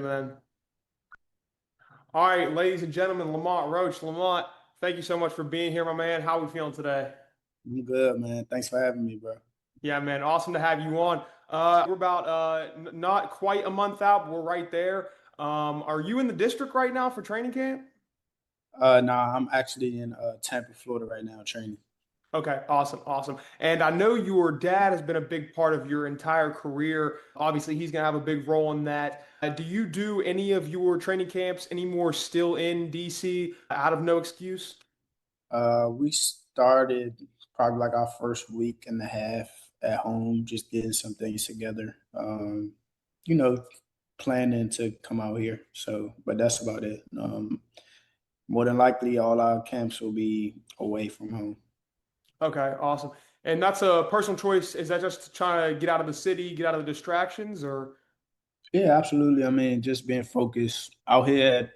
man. All right, ladies and gentlemen, Lamont Roach. Lamont, thank you so much for being here, my man. How are we feeling today? I'm good, man. Thanks for having me, bro. Yeah, man, awesome to have you on. We're about not quite a month out, but we're right there. Are you in the district right now for training camp? Nah, I'm actually in Tampa, Florida right now training. Okay, awesome, awesome. And I know your dad has been a big part of your entire career. Obviously, he's gonna have a big role in that. Do you do any of your training camps anymore still in DC out of no excuse? We started probably like our first week and a half at home, just getting some things together. You know, planning to come out here. So, but that's about it. More than likely, all our camps will be away from home. Okay, awesome. And that's a personal choice. Is that just trying to get out of the city, get out of the distractions, or? Yeah, absolutely. I mean, just being focused out here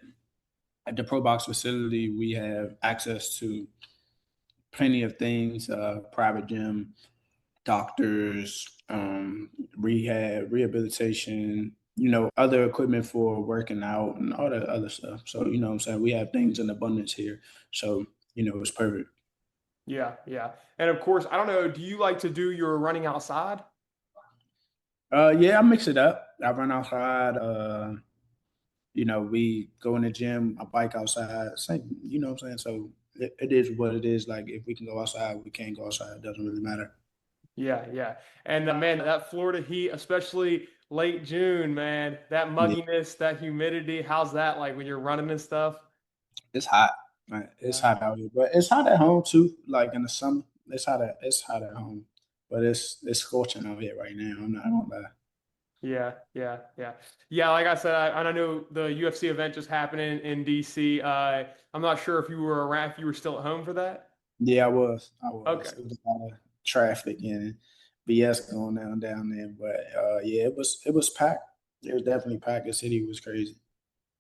at the Pro Box facility, we have access to plenty of things, private gym, doctors, rehab, rehabilitation, other equipment for working out and all that other stuff. So, what I'm saying, we have things in abundance here. So, it's perfect. Yeah, yeah. And of course, I don't know, do you like to do your running outside? Yeah, I mix it up. I run outside. We go in the gym, I bike outside. Same, you know what I'm saying? So it is what it is. Like if we can go outside, we can't go outside. It doesn't really matter. Yeah, yeah. And man, that Florida heat, especially late June, man, that Yeah, mugginess, that humidity, how's that like when you're running and stuff? it's hot. Man. It's Yeah. hot out here, but it's hot at home too. Like in the summer, it's hot at home, but it's scorching out here right now. I'm not gonna lie. Yeah, yeah, yeah. Yeah, like I said, I know the UFC event just happened in DC. I'm not sure if you were around, if you were still at home for that. Yeah, I was. I was. Okay. It was a lot of traffic and BS going on down there, but yeah, it was packed. It was definitely packed. The city was crazy.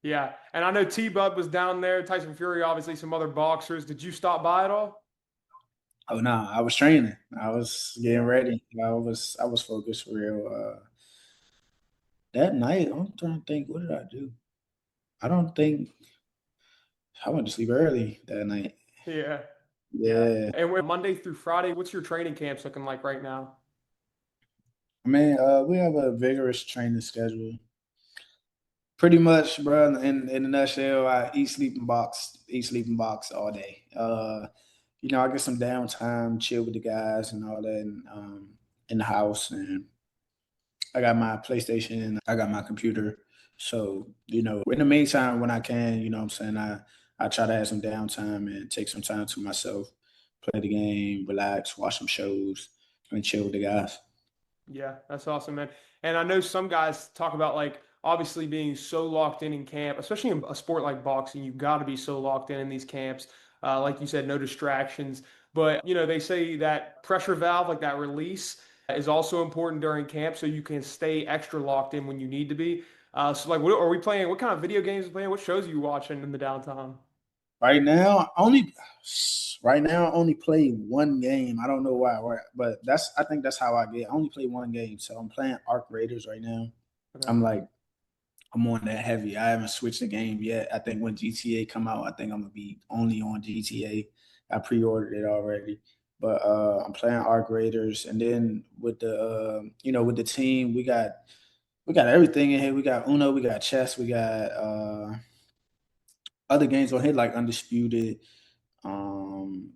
Yeah, and I know T-Bud was down there, Tyson Fury, obviously some other boxers. Did you stop by at all? Oh no, I was training. I was getting Yeah. ready. I was focused for real. That night, I'm trying to think, what did I do? I don't think I went to sleep early that night. Yeah. Yeah. Yeah. And when Monday through Friday, what's your training camps looking like right now? I mean, we have a vigorous training schedule. Pretty much, bro. In a nutshell, I eat sleeping box all day. I get some downtime, chill with the guys and all that, and, in the house. And I got my PlayStation and I got my computer. So, in the meantime, when I can, what I'm saying, I try to have some downtime and take some time to myself, play the game, relax, watch some shows, and chill with the guys. Yeah, that's awesome, man. And I know some guys talk about like obviously being so locked in camp, especially in a sport like boxing, you've got to be so locked in these camps. Like you said, no distractions. But they say that pressure valve, like that release, is also important during camp, so you can stay extra locked in when you need to be. So, like, what are we playing? What kind of video games are we playing? What shows are you watching in the downtime? Right now, only right now I only play one game. I don't know why, but I think that's how I get. I only play one game, so I'm playing Arc Raiders right now. Okay. I'm on that heavy. I haven't switched the game yet. I think when GTA come out, I think I'm gonna be only on GTA. I pre-ordered it already, but I'm playing Arc Raiders, and then with the team, we got everything in here. We got Uno, we got chess, we got other games on here like Undisputed.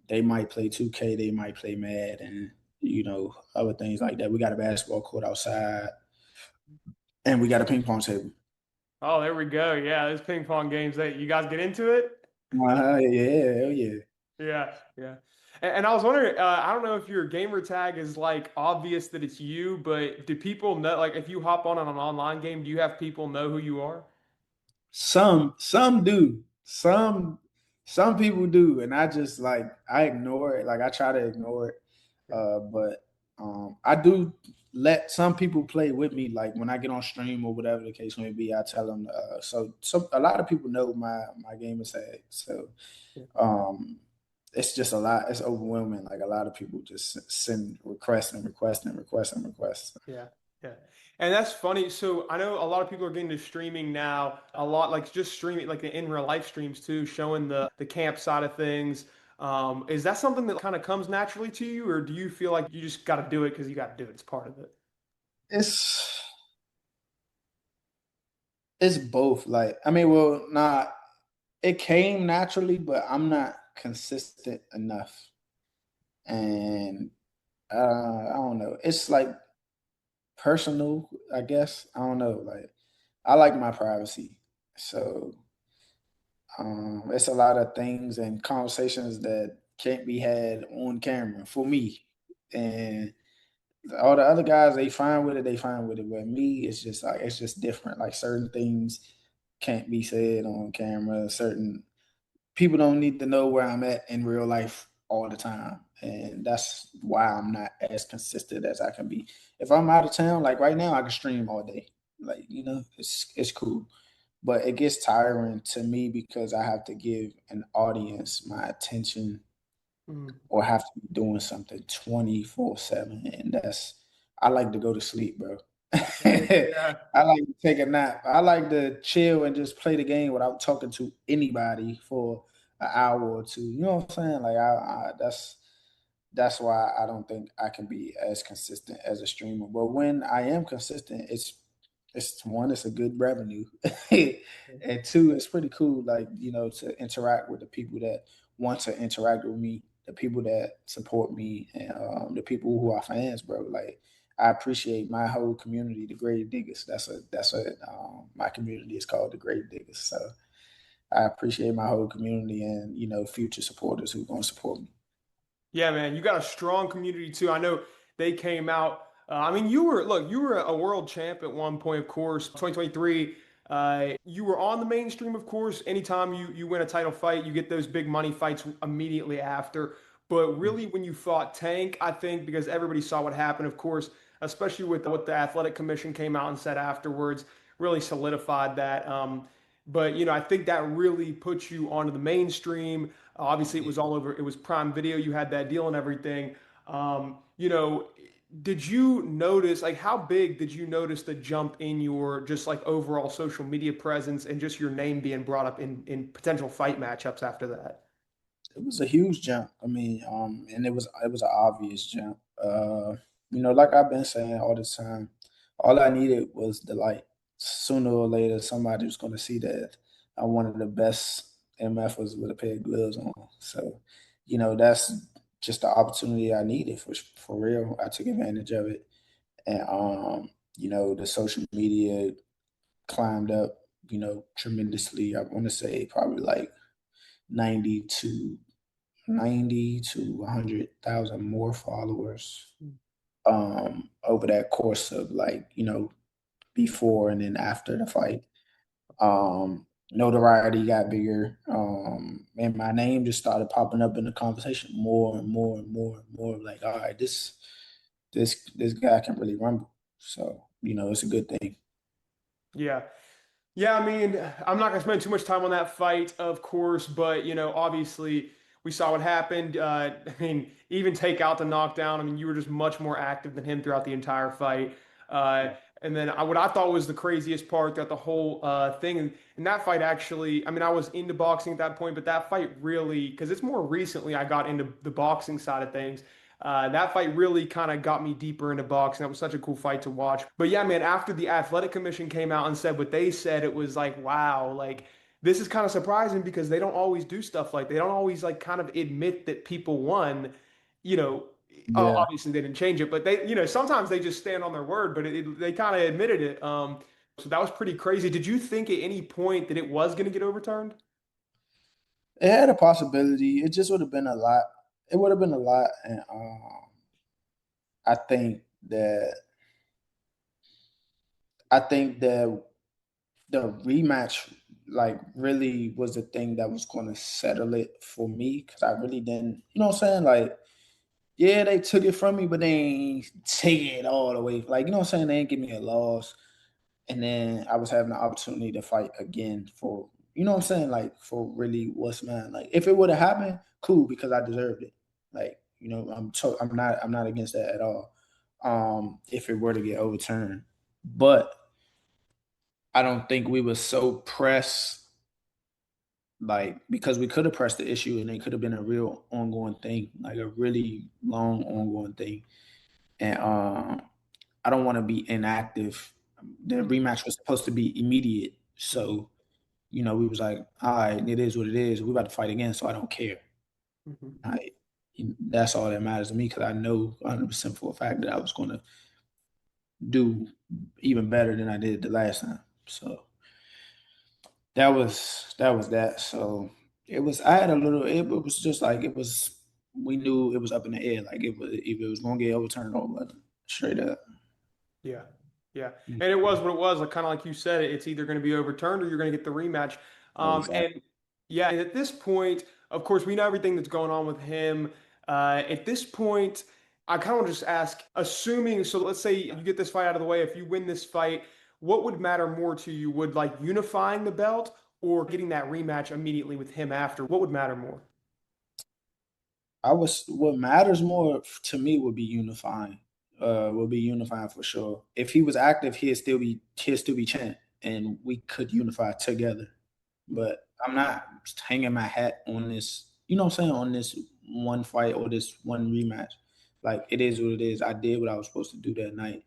They might play 2K, they might play Mad, and other things like that. We got a basketball court outside, and we got a ping pong table. Oh, there we go. Yeah, those ping pong games. That you guys get into it? Yeah, hell yeah. Yeah, yeah. And I was wondering, I don't know if your gamer tag is like obvious that it's you, but do people know, like if you hop on an online game, do you have people know who you are? Some do. Some people do, and I just I ignore it. Like I try to ignore it. But I do let some people play with me. Like when I get on stream or whatever the case may be, I tell them. So a lot of people know my gamer tag. So Yeah. um, it's just a lot. It's overwhelming. Like a lot of people just send requests and requests and requests and requests. Yeah. Yeah. And that's funny. So I know a lot of people are getting to streaming now, a lot like just streaming like the in real life streams too, showing the camp side of things. Is that something that kind of comes naturally to you, or do you feel like you just got to do it because you got to do it? It's part of it. It's it's both. Like, I mean, well, not it came naturally, but I'm not consistent enough. And I don't know. It's like personal, I guess. I don't know. Like, I like my privacy. So it's a lot of things and conversations that can't be had on camera for me. And all the other guys, they fine with it, they fine with it. But me, it's just like it's just different. Like certain things can't be said on camera. Certain people don't need to know where I'm at in real life all the time. And that's why I'm not as consistent as I can be. If I'm out of town, like right now, I can stream all day. Like, it's cool. But it gets tiring to me because I have to give an audience my attention Mm. or have to be doing something 24/7. And I like to go to sleep, bro. Yeah. I like to take a nap. I like to chill and just play the game without talking to anybody for an hour or two. You know what I'm saying? Like that's why I don't think I can be as consistent as a streamer. But when I am consistent, it's one, it's a good revenue. And two, it's pretty cool, like, to interact with the people that want to interact with me, the people that support me, and the people who are fans, bro. Like, I appreciate my whole community, the Grave Diggers. That's what my community is called, the Grave Diggers. So I appreciate my whole community and future supporters who gonna support me. Yeah, man, you got a strong community too. I know they came out. I mean, you were a world champ at one point, of course. 2023, you were on the mainstream, of course. Anytime you win a title fight, you get those big money fights immediately after. But really, when you fought Tank, I think because everybody saw what happened, of course, especially with what the athletic commission came out and said afterwards, really solidified that. But I think that really puts you onto the mainstream. Obviously, it Yeah. was all over. It was Prime Video. You had that deal and everything. Did you notice, like, how big did you notice the jump in your just like overall social media presence and just your name being brought up in potential fight matchups after that? It was a huge jump. I mean, and it was an obvious jump. Like I've been saying all the time, all I needed was the light. Sooner or later, somebody was going to see that I'm one of the best MFers with a pair of gloves on. So, that's just the opportunity I needed for real. I took advantage of it, and the social media climbed up, tremendously. I want to say probably like 90 to 100,000 more followers over that course of, like, before and then after the fight. Notoriety got bigger, and my name just started popping up in the conversation more and more and more and more. Like, all right, this guy can really rumble. So, it's a good thing. Yeah. Yeah, I mean, I'm not gonna spend too much time on that fight, of course, but obviously we saw what happened. I mean, even take out the knockdown. I mean, you were just much more active than him throughout the entire fight. Yeah. And then what I thought was the craziest part throughout the whole thing, and that fight actually, I mean, I was into boxing at that point, but that fight really, because it's more recently I got into the boxing side of things. That fight really kind of got me deeper into boxing. That was such a cool fight to watch. But yeah, man, after the athletic commission came out and said what they said, it was like, wow, like this is kind of surprising because they don't always do stuff like they don't always like kind of admit that people won. You know, Yeah. Obviously they didn't change it, but sometimes they just stand on their word, but they kind of admitted it. So that was pretty crazy. Did you think at any point that it was going to get overturned? It had a possibility. It just would have been a lot. It would have been a lot. And I think that I think that the rematch, like, really was the thing that was going to settle it for me, because I really didn't, you know what I'm saying? Like, yeah, they took it from me, but they ain't take it all the way. Like, you know what I'm saying? They ain't give me a loss. And then I was having the opportunity to fight again for, you know what I'm saying? Like, for really what's mine. Like, if it would have happened, cool, because I deserved it. Like, I'm not against that at all. If it were to get overturned. but I don't think we were so pressed, like because we could have pressed the issue and it could have been a real ongoing thing, like a really long ongoing thing. And I don't want to be inactive. The Mhm. rematch was supposed to be immediate, so we was like, all right, it is what it is. We about to fight again, so I don't care. Mhm. I, that's all that matters to me because I know 100% for a fact that I was going to do even better than I did the last time. So that was that. So it was. I had a little. It was just like it was. We knew it was up in the air. Like it was if it was going to get overturned or what. Straight up. Yeah. Yeah. And it was Mhm. what it was. Like kind of like you said, it's either going to be overturned or you're going to get the rematch. Exactly. And yeah, and at this point, of course, we know everything that's going on with him. At this point, I kind of want to just ask, assuming, so let's say you get this fight out of the way, if you win this fight, what would matter more to you? Would like unifying the belt or getting that rematch immediately with him after? What would matter more? I was what matters more to me would be unifying. Would be unifying for sure. If he was active, he'd still be champ, and we could unify together. But I'm not hanging my hat on this, what I'm saying, on this one fight or this one rematch. Like it is what it is. I did what I was supposed to do that night.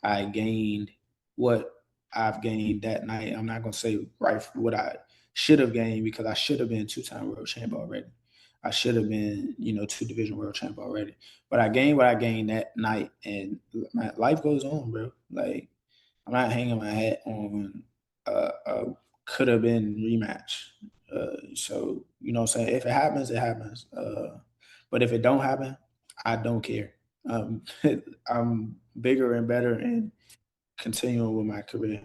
I gained what I've gained that night. I'm not gonna say right what I should have gained because I should have been two-time world champ already. I should have been, two division world champ already. But I gained what I gained that night, and my life goes on, bro. Like I'm not hanging my hat on a could have been rematch. So what I'm saying, if it happens, it happens. But if it don't happen, I don't care. Um, I'm bigger and better and continuing with my career.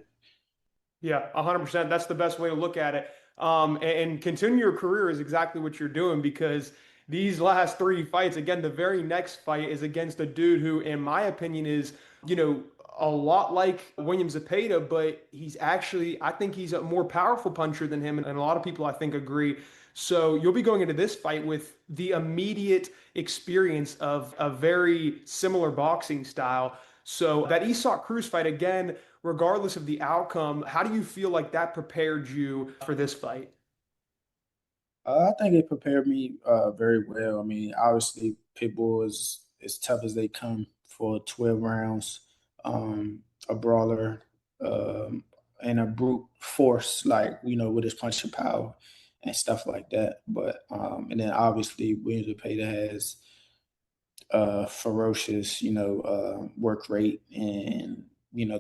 Yeah, 100%. That's the best way to look at it. And continue your career is exactly what you're doing because these last three fights, again, the very next fight is against a dude who, in my opinion, is, you know, a lot like William Zepeda, but he's actually, I think he's a more powerful puncher than him. And a lot of people, I think, agree. So you'll be going into this fight with the immediate experience of a very similar boxing style. So that Esau Cruz fight, again, regardless of the outcome, how do you feel like that prepared you for this fight? I think it prepared me very well. I mean, obviously, Pitbull is as tough as they come for 12 rounds. A brawler, and a brute force, like with his punching power and stuff like that. But and then obviously, Williams Zepeda has ferocious, work rate and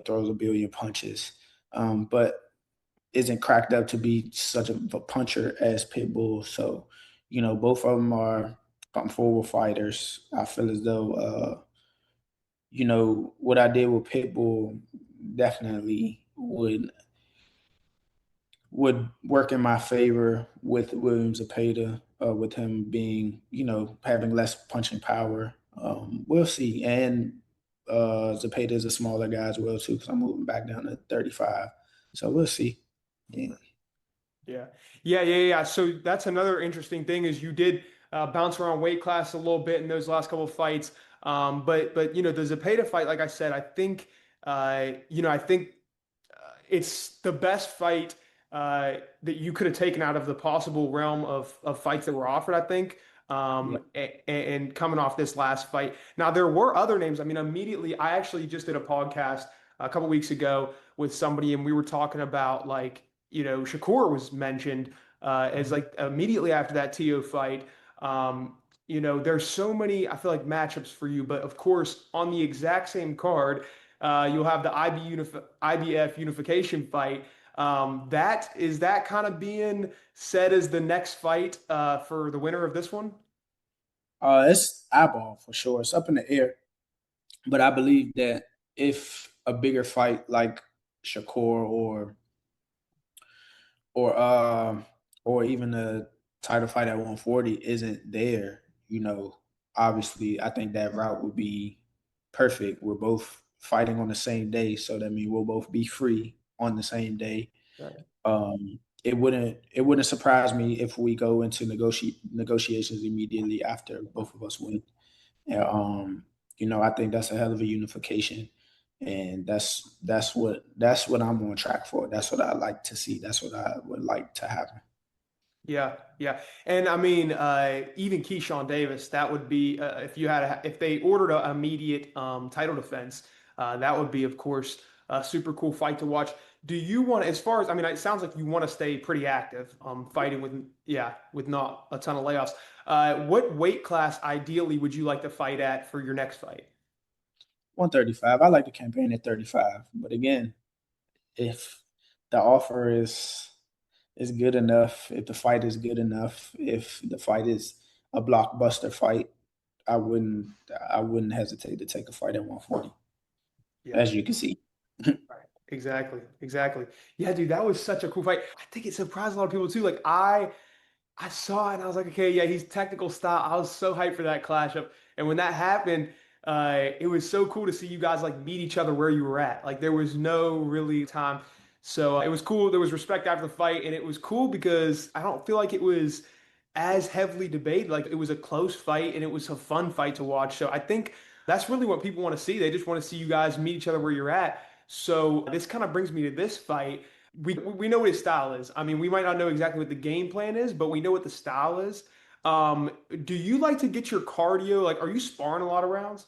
throws a billion punches. But isn't cracked up to be such a puncher as Pitbull. So, both of them are forward fighters. I feel as though, what I did with Pitbull definitely would work in my favor with Williams Zepeda, with him being, having less punching power. We'll see. And Zepeda is a smaller guy as well too, because I'm moving back down to 35. So we'll see. Yeah. Yeah. Yeah. So that's another interesting thing is you did bounce around weight class a little bit in those last couple of fights. But the Zepeda fight, like I said, I think it's the best fight that you could have taken out of the possible realm of fights that were offered, I think. Yeah. And coming off this last fight. Now, there were other names. I mean, immediately, I actually just did a podcast a couple weeks ago with somebody, and we were talking about like, Shakur was mentioned as like immediately after that TO fight. There's so many, I feel like matchups for you, but of course, on the exact same card, you'll have the IBF unification fight. That kind of being said as the next fight for the winner of this one. It's eyeball for sure. It's up in the air, but I believe that if a bigger fight like Shakur or um or even a title fight at 140 isn't there, obviously I think that route would be perfect. We're both fighting on the same day, so that means we'll both be free on the same day. Right. It wouldn't surprise me if we go into negotiations immediately after both of us win. Yeah, I think that's a hell of a unification. and that's what I'm on track for. That's what I like to see. That's what I would like to happen. Yeah, yeah, and I mean, even Keyshawn Davis, that would be if you had if they ordered a immediate title defense, that would be, of course, a super cool fight to watch. Do you want, as far as I mean, it sounds like you want to stay pretty active, fighting with yeah, with not a ton of layoffs. What weight class ideally would you like to fight at for your next fight? 135. I like the campaign at 35, but again, if the offer is good enough, if the fight is good enough, if the fight is a blockbuster fight, I wouldn't I wouldn't hesitate to take a fight at 140, Yeah. as you can see. Right. Exactly. Exactly. Yeah, dude, that was such a cool fight. I think it surprised a lot of people too. Like I saw it and I was like, okay, yeah, he's technical style. I was so hyped for that clash up. And when that happened, it was so cool to see you guys like meet each other where you were at. Like there was no really time. So it was cool. There was respect after the fight, and it was cool because I don't feel like it was as heavily debated. Like it was a close fight and it was a fun fight to watch. So I think that's really what people want to see. They just want to see you guys meet each other where you're at. So this kind of brings me to this fight. We know what his style is. I mean, we might not know exactly what the game plan is, but we know what the style is. Do you like to get your cardio? Like, are you sparring a lot of rounds?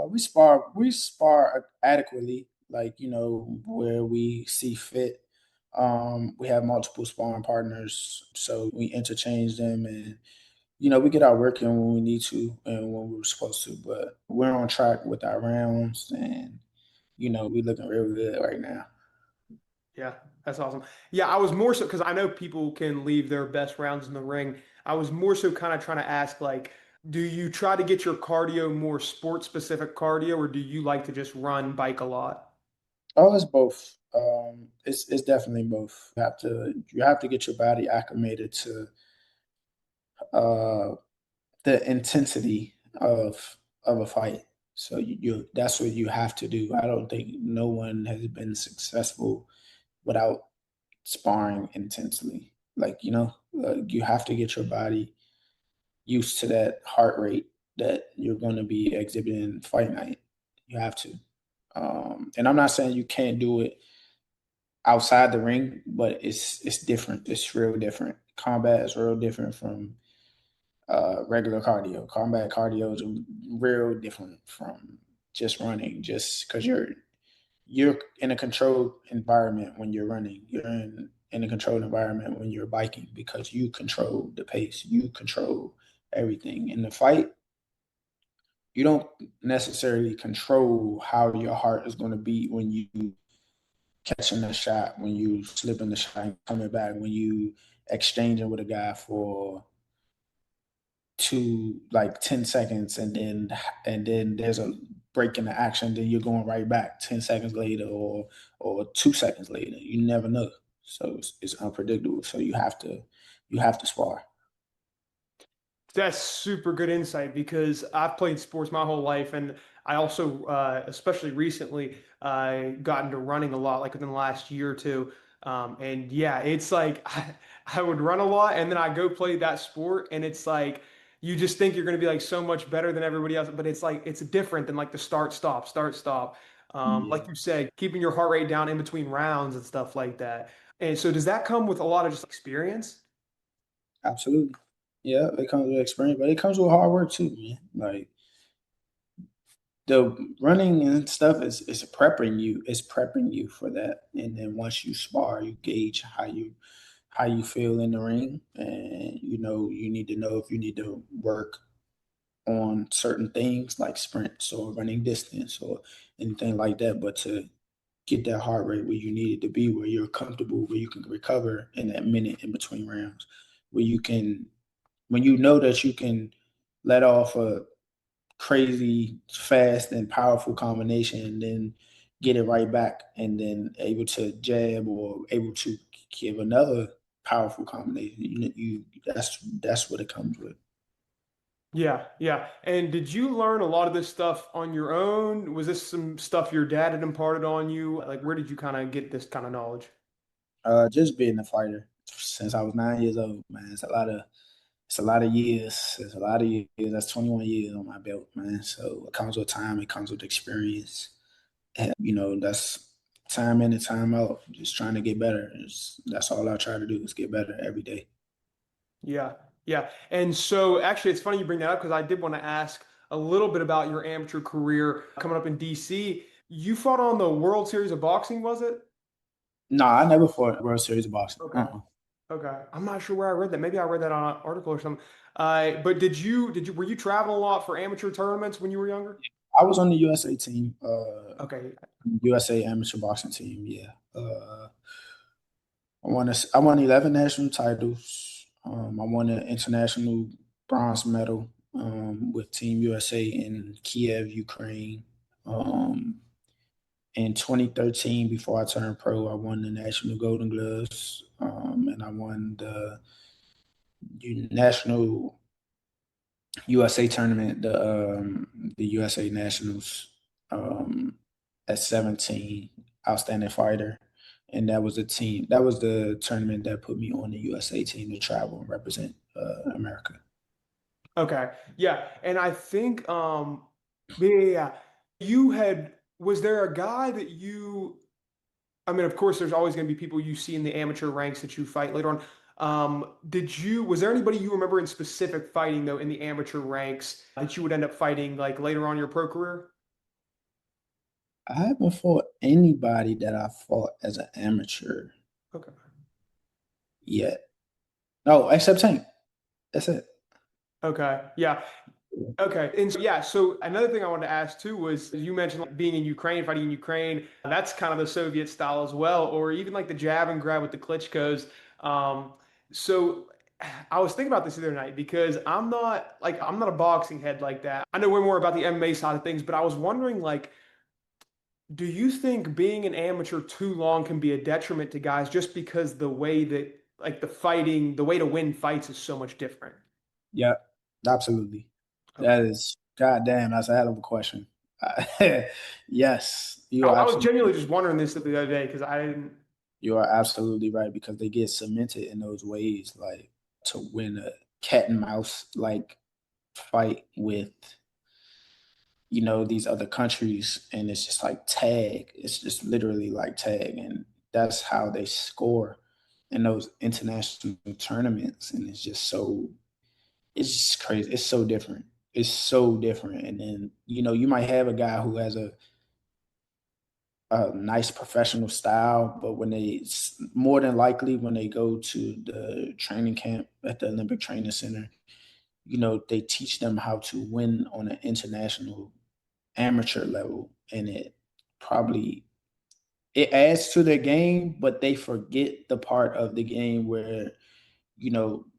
We spar adequately, like where we see fit. We have multiple sparring partners, so we interchange them, and we get our work in when we need to and when we're supposed to. But we're on track with our rounds, and we looking real good right now. Yeah, that's awesome. Yeah, I was more so because I know people can leave their best rounds in the ring. I was more so kind of trying to ask, like, do you try to get your cardio more sports specific cardio, or do you like to just run, bike a lot? Oh, it's both. It's definitely both. You have to get your body acclimated to uh the intensity of a fight. So that's what you have to do. I don't think no one has been successful without sparring intensely. Like you have to get your body used to that heart rate that you're going to be exhibiting fight night. You have to. And I'm not saying you can't do it outside the ring, but it's different. It's real different. Combat is real different from regular cardio. Combat cardio is real different from just running. Just because you're in a controlled environment when you're running, you're in a controlled environment when you're biking because you control the pace, you control everything. In the fight, you don't necessarily control how your heart is going to beat when you catching a shot, when you slipping the shot and coming back, when you exchanging with a guy for to like 10 seconds and then there's a break in the action, then you're going right back 10 seconds later or 2 seconds later. You never know. So it's unpredictable. So you have to spar. That's super good insight because I've played sports my whole life, and I also, especially recently, got into running a lot, like within the last year or two. And yeah, it's like I would run a lot, and then I go play that sport, and it's like you just think you're going to be like so much better than everybody else, but it's like it's different than like the start stop, start stop. Yeah, Like you said, keeping your heart rate down in between rounds and stuff like that. And so, does that come with a lot of just experience? absolutely. Yeah, it comes with experience, but it comes with hard work too, man. Like the running and stuff is prepping you for that. And then once you spar, you gauge how you feel in the ring, and you need to know if you need to work on certain things like sprints or running distance or anything like that. But to get that heart rate where you need it to be, where you're comfortable, where you can recover in that minute in between rounds, where you can, when you know that you can let off a crazy, fast, and powerful combination, and then get it right back, and then able to jab or able to give another powerful combination. That's what it comes with. Yeah, yeah. And did you learn a lot of this stuff on your own? Was this some stuff your dad had imparted on you? Like, where did you kind of get this kind of knowledge? Just being a fighter since I was 9 years old, man. It's a lot of years. It's a lot of years. That's 21 years on my belt, man. So it comes with time. It comes with experience. That's time in and time out, just trying to get better. That's all I try to do is get better every day. Yeah, yeah. And so actually, it's funny you bring that up because I did want to ask a little bit about your amateur career coming up in DC. You fought on the World Series of Boxing, was it? No, I never fought World Series of boxing. Okay. Okay. I'm not sure where I read that. Maybe I read that on an article or something. But were you traveling a lot for amateur tournaments when you were younger? I was on the USA team, Okay. USA amateur boxing team. Yeah, I won 11 national titles. I won an international bronze medal with Team USA in Kiev, Ukraine. Um, in 2013, before I turned pro, I won the national Golden Gloves, and I won the national USA tournament, the USA Nationals at 17, outstanding fighter, and that was the team. That was the tournament that put me on the USA team to travel and represent America. Okay. Yeah. And I think yeah, yeah, yeah. You had was there a guy that you I mean, of course, there's always going to be people you see in the amateur ranks that you fight later on. Was there anybody you remember in specific fighting though in the amateur ranks that you would end up fighting like later on in your pro career? I haven't fought anybody that I fought as an amateur Okay. yet. No, except Tank. That's it. Okay. Yeah. Okay. And so, yeah, so another thing I wanted to ask too was you mentioned like being in Ukraine, fighting in Ukraine. That's kind of the Soviet style as well, or even like the jab and grab with the Klitschko's. Um, so I was thinking about this the other night because I'm not a boxing head like that. I know way more about the MMA side of things, but I was wondering like, do you think being an amateur too long can be a detriment to guys just because the way that like the fighting, the way to win fights is so much different? Yeah, absolutely. Okay. That is, goddamn, that's a hell of a question. Yes, I was genuinely just wondering this the other day because I didn't. you are absolutely right because they get cemented in those ways, like to win a cat and mouse like fight with these other countries, and it's just like tag. It's just literally like tag, and that's how they score in those international tournaments, and it's just crazy. It's so different. It's so different. And then, you might have a guy who has a nice professional style, but more than likely, when they go to the training camp at the Olympic Training Center, they teach them how to win on an international amateur level. And probably, it adds to their game, but they forget the part of the game where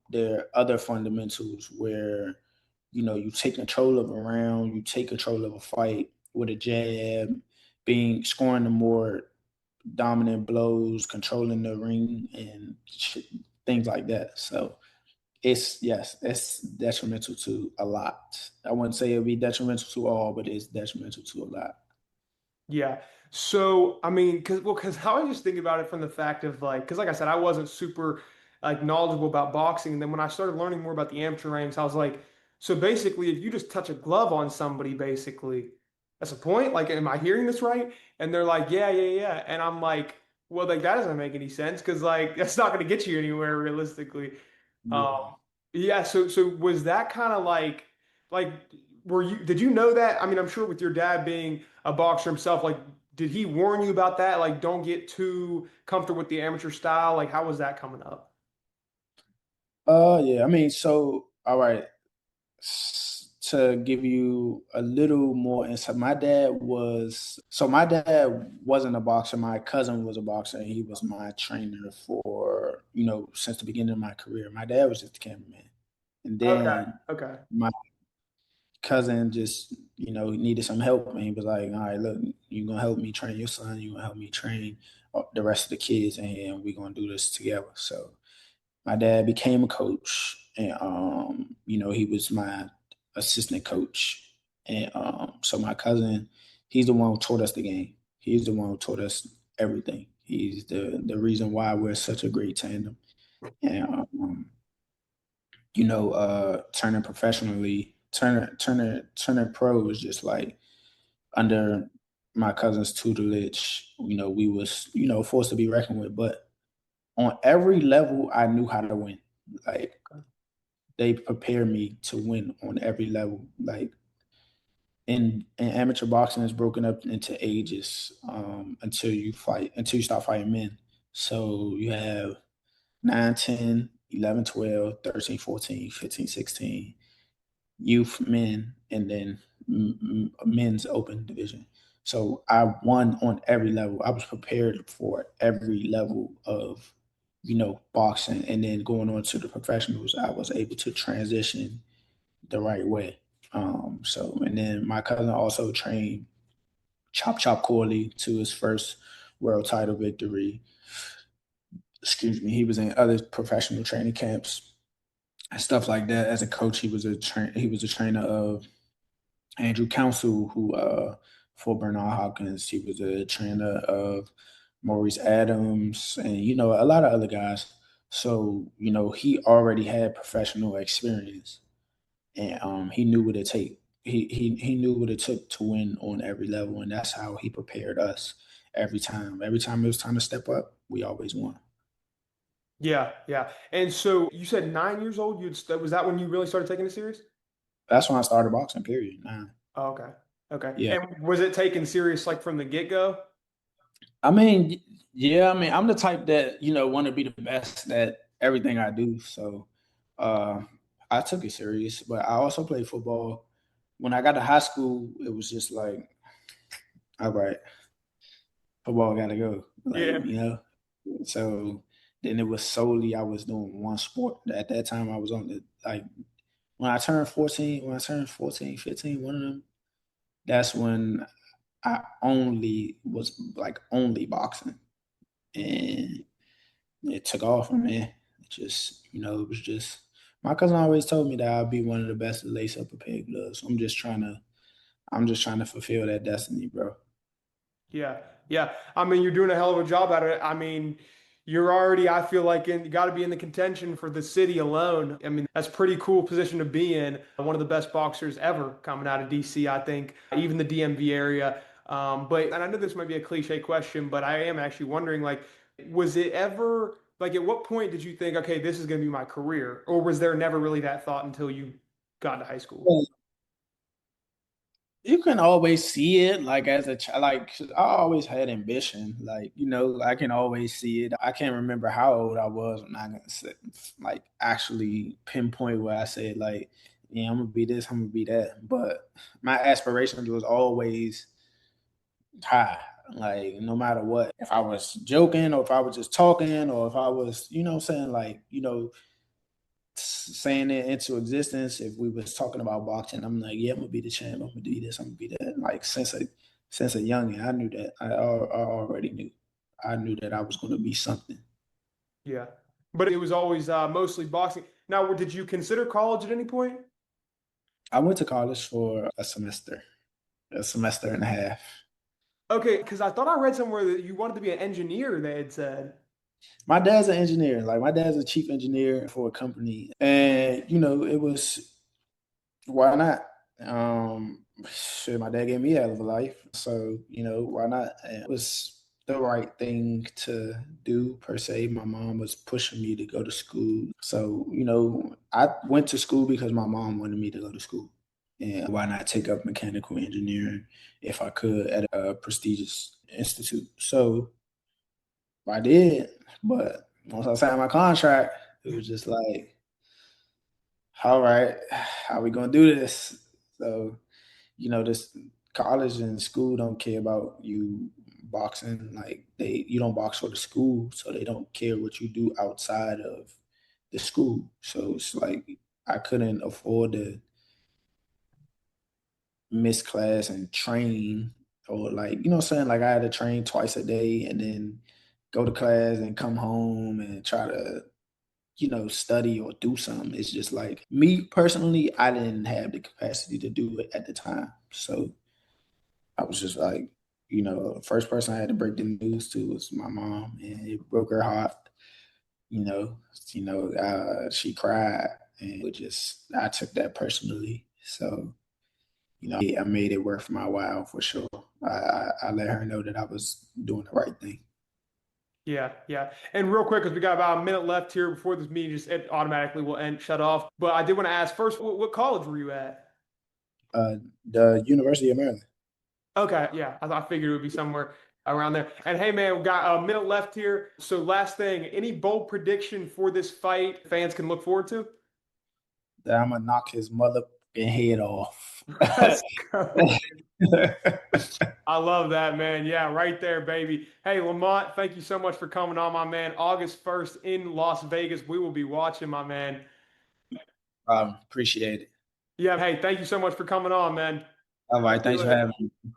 there are other fundamentals where, you take control of a round, you take control of a fight with a jab, scoring the more dominant blows, controlling the ring, and things like that. So it's detrimental to a lot. I wouldn't say it'd be detrimental to all, but it's detrimental to a lot. Yeah. So, I mean, because how I just think about it from the fact of like, because like I said, I wasn't super like knowledgeable about boxing. And then when I started learning more about the amateur ranks, I was like, so basically, if you just touch a glove on somebody, basically, that's a point. Like, am I hearing this right? And they're like, yeah, yeah, yeah. And I'm like, well, like that doesn't make any sense because like that's not going to get you anywhere realistically. Um, Yeah. yeah. So was that kind of like did you know that? I mean, I'm sure with your dad being a boxer himself, like, did he warn you about that? Like, don't get too comfortable with the amateur style. Like, how was that coming up? Yeah. I mean, so all right. To give you a little more insight, my dad wasn't a boxer. My cousin was a boxer, and he was my trainer for since the beginning of my career. My dad was just a cameraman, and Okay, then okay, my cousin just needed some help, and he was like, "All right, look, you gonna help me train your son. You gonna help me train the rest of the kids, and we gonna do this together." So my dad became a coach, and he was my assistant coach, and so my cousin, he's the one who taught us the game. He's the one who taught us everything. He's the reason why we're such a great tandem. And turning professionally, turning pro is just like under. my cousin's tutelage, we was, forced to be reckoned with. But on every level, I knew how to win. Like they prepared me to win on every level. Like in amateur boxing is broken up into ages until you start fighting men. So you have 9, 10, 11, 12, 13, 14, 15, 16 youth men, and then men's open division. So I won on every level. I was prepared for every level of, boxing. And then going on to the professionals, I was able to transition the right way. And then my cousin also trained Chop Chop Corley to his first world title victory. Excuse me. He was in other professional training camps and stuff like that. As a coach, he was a trainer of Andrew Council, who for Bernard Hopkins, he was a trainer of Maurice Adams, and a lot of other guys. So he already had professional experience, and he knew what it take. He knew what it took to win on every level, and that's how he prepared us every time. Every time it was time to step up, we always won. Yeah, yeah. And so you said 9 years old. Was that when you really started taking it serious? That's when I started boxing. Period. Nah. Oh, okay, okay. Yeah. And was it taken serious like from the get go? I mean, yeah, I mean, I'm the type that, want to be the best at everything I do. So uh I took it serious, but I also played football. When I got to high school, it was just like, all right, football gotta go. Like, Yeah, So then it was solely I was doing one sport. At that time I was on the like when I turned 14, 15, one of them, that's when I only was like only boxing. And it took off, man. It was just my cousin always told me that I'd be one of the best to lace up a pair of gloves. So I'm just trying to fulfill that destiny, bro. yeah, yeah. I mean, you're doing a hell of a job at it. I mean, you're already, I feel like, you got to be in the contention for the city alone. I mean, that's a pretty cool position to be in. One of the best boxers ever coming out of DC, I think, even the DMV area. And I know this might be a cliche question, but I am actually wondering, like, was it ever, like, at what point did you think, okay, this is going to be my career? Or was there never really that thought until you got to high school? Well, you can always see it, like as a child. Like I always had ambition. Like I can always see it. I can't remember how old I was when I like actually pinpoint where I said like, yeah, I'm gonna be this, I'm gonna be that. But my aspirations was always high. Like no matter what, if I was joking or if I was just talking or if I was, saying like, saying it into existence, if we was talking about boxing, I'm like, yeah, I'm gonna be the champ. I'm gonna do this. I'm gonna be that. Like since a youngin, I knew that. I already knew. I knew that I was gonna be something. Yeah. But it was always mostly boxing. Now, did you consider college at any point? I went to college for a semester and a half. Okay, because I thought I read somewhere that you wanted to be an engineer, they had said. My dad's an engineer. Like my dad's a chief engineer for a company, and it was why not? Shit, my dad gave me a hell of a life, so why not? And it was the right thing to do per se. My mom was pushing me to go to school, so I went to school because my mom wanted me to go to school. And why not take up mechanical engineering if I could at a prestigious institute? So I did, but once I signed my contract, it was just like, all right, how we gonna do this? So this college and school don't care about you boxing. Like you don't box for the school, so they don't care what you do outside of the school. So it's like I couldn't afford to miss class and train, or like what I'm saying, like I had to train twice a day and then go to class and come home and try to study or do something. It's just like me personally, I didn't have the capacity to do it at the time. So I was just like, the first person I had to break the news to was my mom, and it broke her heart. She cried, and I took that personally. So, I made it worth my while for sure. I let her know that I was doing the right thing. Yeah, yeah. And real quick, because we got about a minute left here before this meeting just it automatically will end, shut off. But I did want to ask first, what college were you at? Uh, the University of Maryland. Okay, yeah, I figured it would be somewhere around there. And hey, man, we got a minute left here. So last thing, any bold prediction for this fight fans can look forward to? That I'm gonna knock his motherfucking head off. Let's go. I love that, man. Yeah, right there, baby. Hey, Lamont, thank you so much for coming on, my man. August 1st in Las Vegas. We will be watching, my man. Appreciate it. Yeah, hey, thank you so much for coming on, man. All right, See you thanks for later. having me.